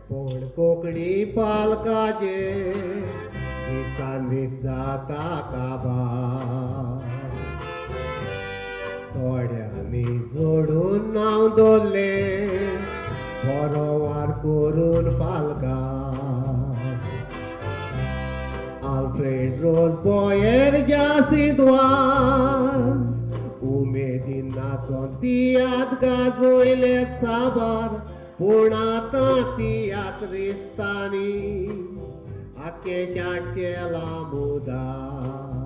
कोण कोंकणी पालकाचे दिसान दीस जाता काबार थोड्यांनी जोडून नांव दवरले बरो वार करून पालकाक आल्फ्रेड रोज बॉयर जासीत वाज उमेदीन नाचोन तियात गाजोयले साबार पूण आतां तियात्रिस्तांनी आख्खे चाट केला मुदार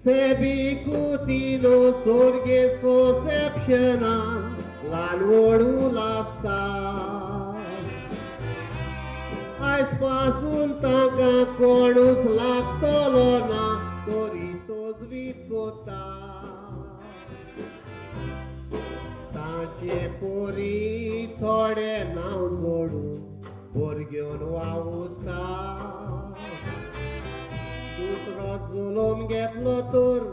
Se bicutino sorges concepționa la nuorul asta. Ai spasun tanga cornus lactolona doritos vitcota. Tace pori थोडे नाव जोडून भुरग्योन वावुरता दुसरो जुलोम घेतलो तर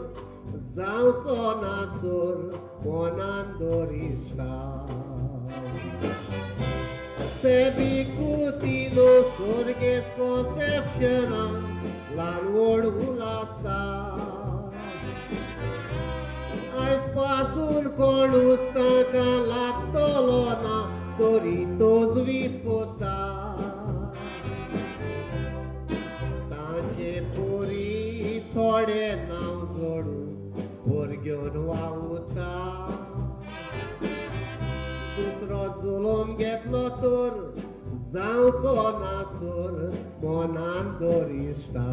जावचो नासूर मनान दोरिश्टा Se bicutino sorges concepționa la nuorul asta. Ai spasul cornus tanga lactolona doritos vitcota. तांचे पोरी थोडे नाव जोडून भुरग्योन वावुरता दुसरो जुलोम घेतलो तर जावचो नासूर मनान दोरिश्टा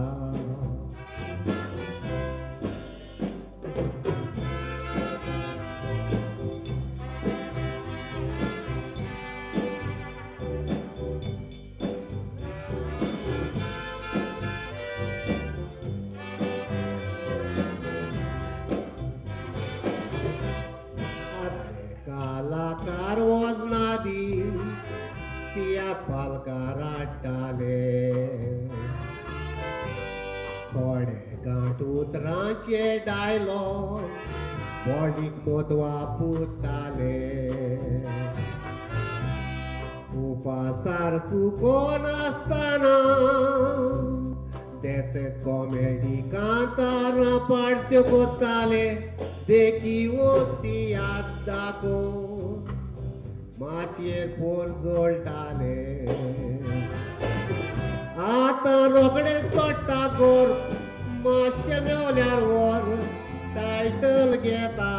कलाकार वजनादी तिया पालकार हाडटाले थोडे गांठ उतरांचे डायलॉग बॉडीक मोदवा पुताले उपासार चुकोन आसतना देसेत कॉमेडी कांतारां पाडत्यो कोत्ताले देखी वोती याद दाखोवन माचयेर पोर जोडटाले आतां रोखडें चोडटा गोर मातशें मेवल्यार वर टायटल घेता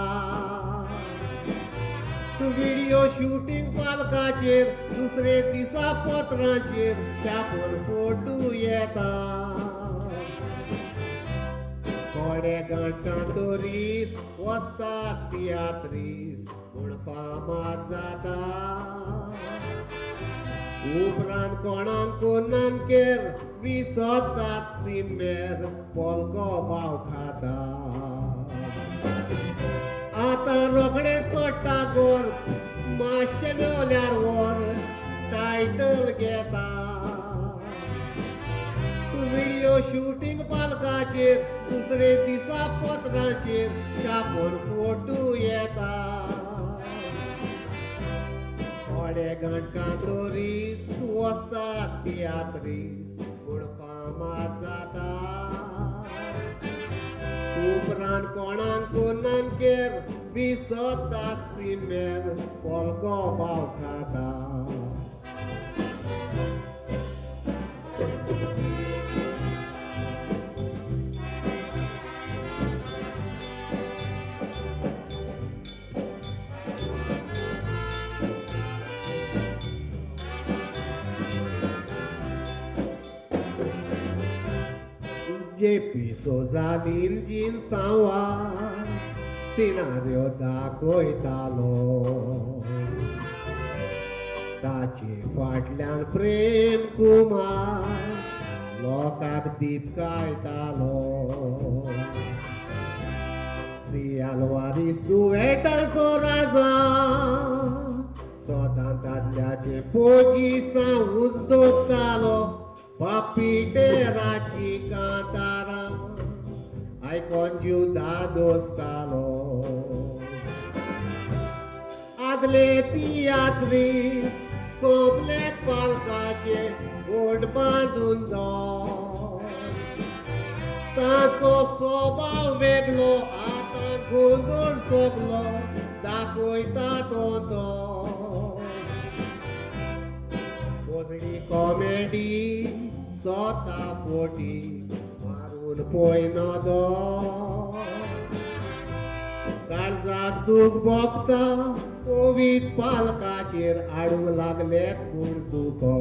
व्हिडिओ शूटिंग पालकाचेर दुसरे दिसा पत्रांचेर छापून फोटो येता थोडे गांठां तोरीस वचतात तियात्रीस म्हूण फामाद जाता उपरांत कोणाक नानकेर विसोतात सिमेर पोलको भाव खाता आतां रोखडें चोडटा गोर मातशें मेवल्यार वर टायटल घेता व्हिडिओ शूटिंग पालकाचेर दुसरे दिसा पत्रांचेर छापून फोटो येता थोडे गांठकां तोरीस वचतात तियात्रीस पूण फामाद जाता उपरांत कोणाक नानकेर विसोतात सिमेर पोलको भाव खाता जेपी सोजालीन जीन सांवार सिनाऱ्यो दाखयतालो ताचे फाटल्यान प्रेम कुमार लोकांक दीप कायतालो सियाल वारीस दुवेटाचो राजा सोदां दादल्याचे पोजीसां उजदोतालो पापीटेराची कांतारां आयकोन जीव दादोसतालो आदले तियात्रीस सोमलेत पालकाचे गोड बांधून दो ताचो स्वभाव वेगळो आता गोंधळ सोगलो दाखयता तो पोजडी कॉमेडी स्वता फोटी मारून पळयनो दो काळजाक दूख भोगता कोवीद पालकाचेर आडूंक लागलेत म्हूण दुखो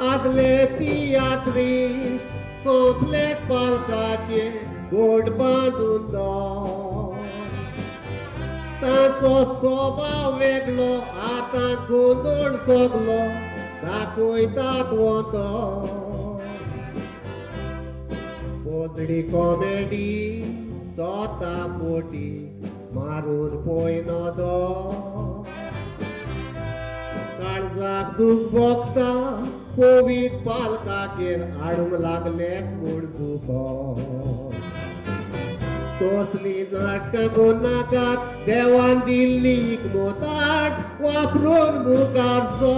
आदले तियात्रीस सोंपलेत पालकाचे गोड बांदून दो ताचो स्वभाव वेगळो आतां गोंधळ सोगलो दाखयतात वतो पोजडी कॉमेडी स्वता पोटी मारून पळयनो दो काळजाक दूख भोगता कोवीद पालकाचेर हाडूंक लागलेत म्हूण दुखो तसली नाटकां नाकात देवान दिल्ली मोताट वापरून मुखार सो